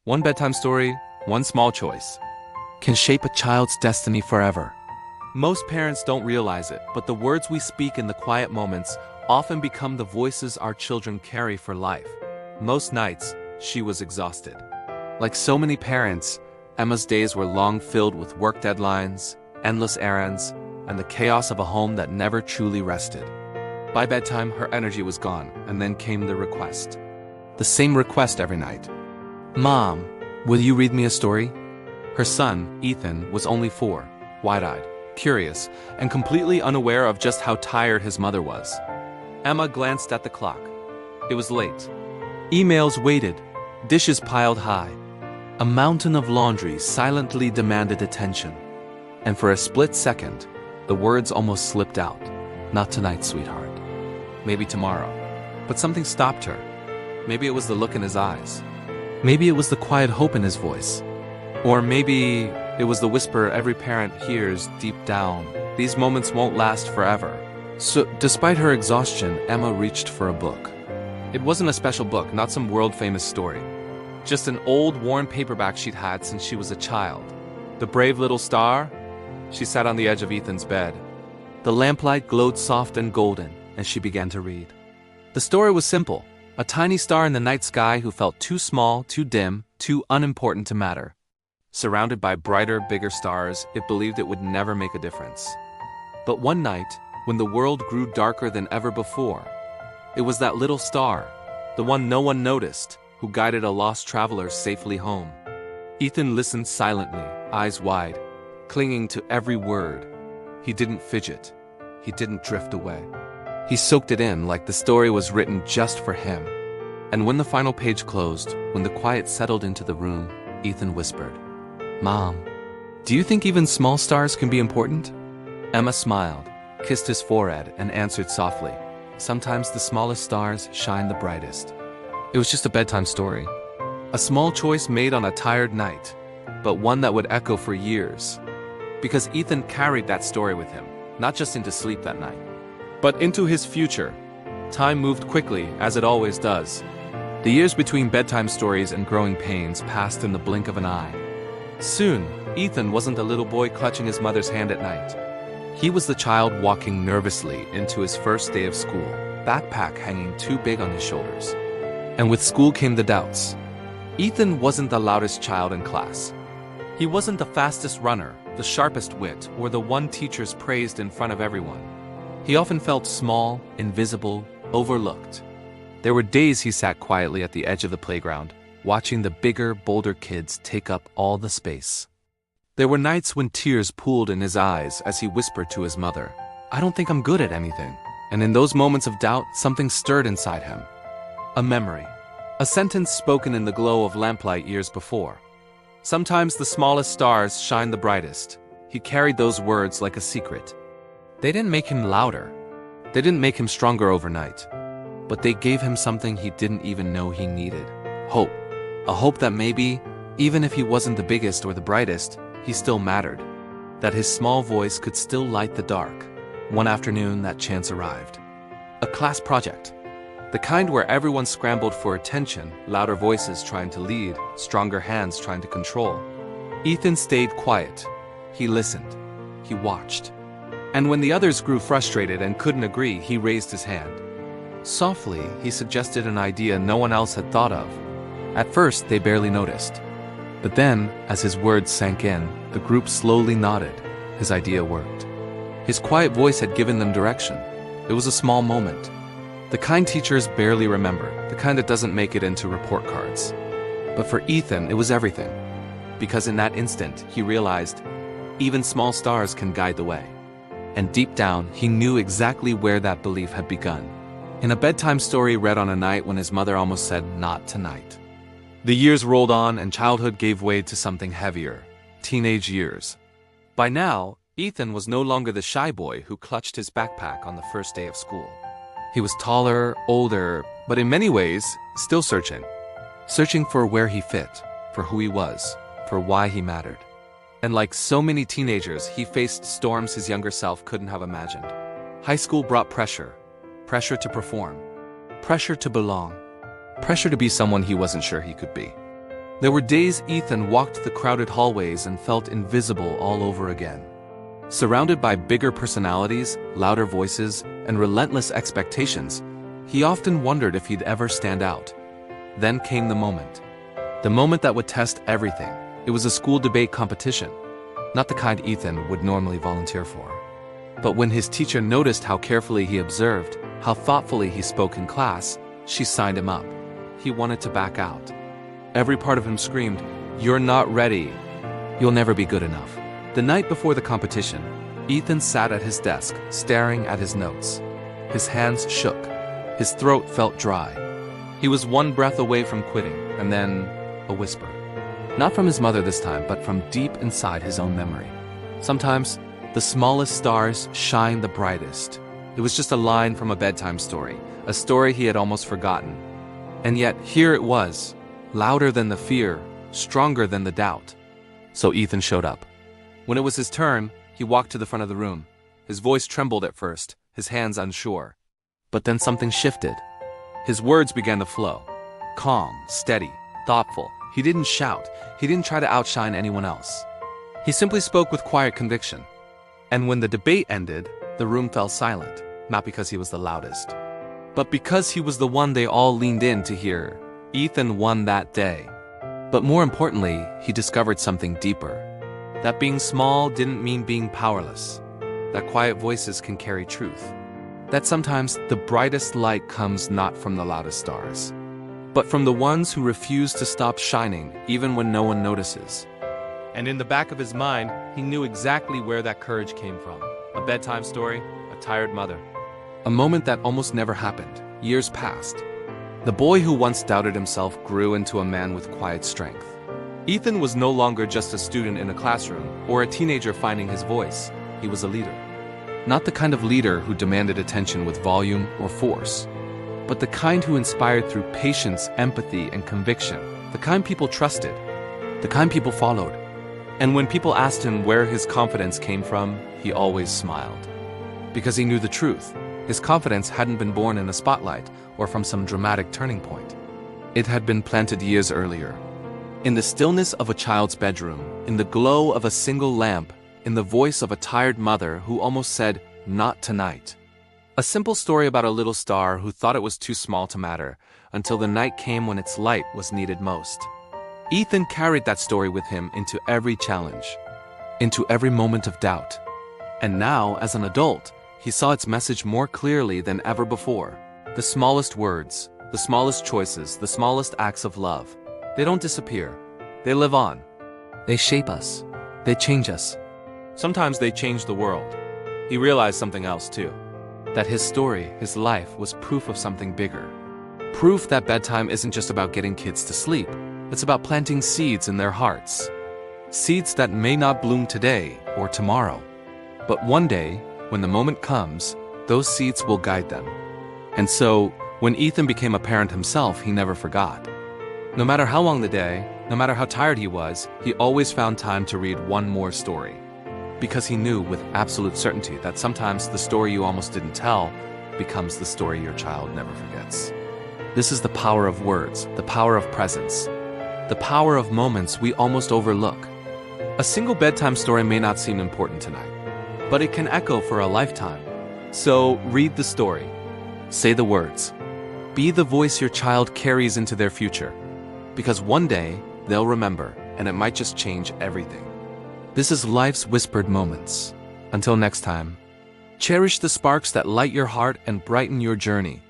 One bedtime story, one small choice, can shape a child's destiny forever. Most parents don't realize it, but the words we speak in the quiet moments often become the voices our children carry for life. Most nights, she was exhausted. Like so many parents, Emma's days were long filled with work deadlines, endless errands, and the chaos of a home that never truly rested. By bedtime, her energy was gone, and then came the request. The same request every night. "Mom, will you read me a story?" Her son, Ethan, was only 4, wide-eyed, curious, and completely unaware of just how tired his mother was. Emma glanced at the clock. It was late. Emails waited, dishes piled high. A mountain of laundry silently demanded attention. And for a split second, the words almost slipped out. "Not tonight, sweetheart. Maybe tomorrow." But something stopped her. Maybe it was the look in his eyes. Maybe it was the quiet hope in his voice. Or maybe it was the whisper every parent hears deep down. These moments won't last forever. So, despite her exhaustion, Emma reached for a book. It wasn't a special book, not some world-famous story. Just an old, worn paperback she'd had since she was a child. The Brave Little Star? She sat on the edge of Ethan's bed. The lamplight glowed soft and golden, and she began to read. The story was simple. A tiny star in the night sky who felt too small, too dim, too unimportant to matter. Surrounded by brighter, bigger stars, it believed it would never make a difference. But one night, when the world grew darker than ever before, it was that little star, the one no one noticed, who guided a lost traveler safely home. Ethan listened silently, eyes wide, clinging to every word. He didn't fidget. He didn't drift away. He soaked it in like the story was written just for him. And when the final page closed, when the quiet settled into the room, Ethan whispered, "Mom, do you think even small stars can be important?" Emma smiled, kissed his forehead, and answered softly, "Sometimes the smallest stars shine the brightest." It was just a bedtime story. A small choice made on a tired night, but one that would echo for years. Because Ethan carried that story with him, not just into sleep that night, but into his future. Time moved quickly, as it always does. The years between bedtime stories and growing pains passed in the blink of an eye. Soon, Ethan wasn't a little boy clutching his mother's hand at night. He was the child walking nervously into his first day of school, backpack hanging too big on his shoulders. And with school came the doubts. Ethan wasn't the loudest child in class. He wasn't the fastest runner, the sharpest wit, or the one teachers praised in front of everyone. He often felt small, invisible, overlooked. There were days he sat quietly at the edge of the playground, watching the bigger, bolder kids take up all the space. There were nights when tears pooled in his eyes as he whispered to his mother, "I don't think I'm good at anything." And in those moments of doubt, something stirred inside him. A memory. A sentence spoken in the glow of lamplight years before. "Sometimes the smallest stars shine the brightest." He carried those words like a secret. They didn't make him louder. They didn't make him stronger overnight. But they gave him something he didn't even know he needed. Hope. A hope that maybe, even if he wasn't the biggest or the brightest, he still mattered. That his small voice could still light the dark. One afternoon, that chance arrived. A class project. The kind where everyone scrambled for attention, louder voices trying to lead, stronger hands trying to control. Ethan stayed quiet. He listened. He watched. And when the others grew frustrated and couldn't agree, he raised his hand. Softly, he suggested an idea no one else had thought of. At first, they barely noticed. But then, as his words sank in, the group slowly nodded. His idea worked. His quiet voice had given them direction. It was a small moment. The kind teachers barely remember, the kind that doesn't make it into report cards. But for Ethan, it was everything. Because in that instant, he realized, even small stars can guide the way. And deep down, he knew exactly where that belief had begun. In a bedtime story read on a night when his mother almost said, "Not tonight." The years rolled on and childhood gave way to something heavier. Teenage years. By now, Ethan was no longer the shy boy who clutched his backpack on the first day of school. He was taller, older, but in many ways, still searching. Searching for where he fit, for who he was, for why he mattered. And like so many teenagers, he faced storms his younger self couldn't have imagined. High school brought pressure. Pressure to perform. Pressure to belong. Pressure to be someone he wasn't sure he could be. There were days Ethan walked the crowded hallways and felt invisible all over again. Surrounded by bigger personalities, louder voices, and relentless expectations, he often wondered if he'd ever stand out. Then came the moment. The moment that would test everything. It was a school debate competition. Not the kind Ethan would normally volunteer for. But when his teacher noticed how carefully he observed, how thoughtfully he spoke in class, she signed him up. He wanted to back out. Every part of him screamed, "You're not ready. You'll never be good enough." The night before the competition, Ethan sat at his desk, staring at his notes. His hands shook. His throat felt dry. He was one breath away from quitting, and then a whisper. Not from his mother this time, but from deep inside his own memory. Sometimes, the smallest stars shine the brightest. It was just a line from a bedtime story, a story he had almost forgotten. And yet, here it was, louder than the fear, stronger than the doubt. So Ethan showed up. When it was his turn, he walked to the front of the room. His voice trembled at first, his hands unsure. But then something shifted. His words began to flow. Calm, steady, thoughtful. He didn't shout. He didn't try to outshine anyone else. He simply spoke with quiet conviction. And when the debate ended, the room fell silent, not because he was the loudest, but because he was the one they all leaned in to hear. Ethan won that day. But more importantly, he discovered something deeper. That being small didn't mean being powerless. That quiet voices can carry truth. That sometimes the brightest light comes not from the loudest stars, but from the ones who refuse to stop shining even when no one notices. And in the back of his mind, he knew exactly where that courage came from. A bedtime story, a tired mother. A moment that almost never happened. Years passed. The boy who once doubted himself grew into a man with quiet strength. Ethan was no longer just a student in a classroom or a teenager finding his voice. He was a leader. Not the kind of leader who demanded attention with volume or force, but the kind who inspired through patience, empathy, and conviction. The kind people trusted. The kind people followed. And when people asked him where his confidence came from, he always smiled. Because he knew the truth. His confidence hadn't been born in a spotlight or from some dramatic turning point. It had been planted years earlier. In the stillness of a child's bedroom, in the glow of a single lamp, in the voice of a tired mother who almost said, "Not tonight." A simple story about a little star who thought it was too small to matter until the night came when its light was needed most. Ethan carried that story with him into every challenge, into every moment of doubt. And now, as an adult, he saw its message more clearly than ever before. The smallest words, the smallest choices, the smallest acts of love. They don't disappear. They live on. They shape us. They change us. Sometimes they change the world. He realized something else too. That his story, his life, was proof of something bigger. Proof that bedtime isn't just about getting kids to sleep. It's about planting seeds in their hearts. Seeds that may not bloom today or tomorrow. But one day, when the moment comes, those seeds will guide them. And so, when Ethan became a parent himself, he never forgot. No matter how long the day, no matter how tired he was, he always found time to read one more story. Because he knew with absolute certainty that sometimes the story you almost didn't tell becomes the story your child never forgets. This is the power of words, the power of presence, the power of moments we almost overlook. A single bedtime story may not seem important tonight, but it can echo for a lifetime. So read the story. Say the words. Be the voice your child carries into their future. Because one day, they'll remember, and it might just change everything. This is life's whispered moments. Until next time, cherish the sparks that light your heart and brighten your journey.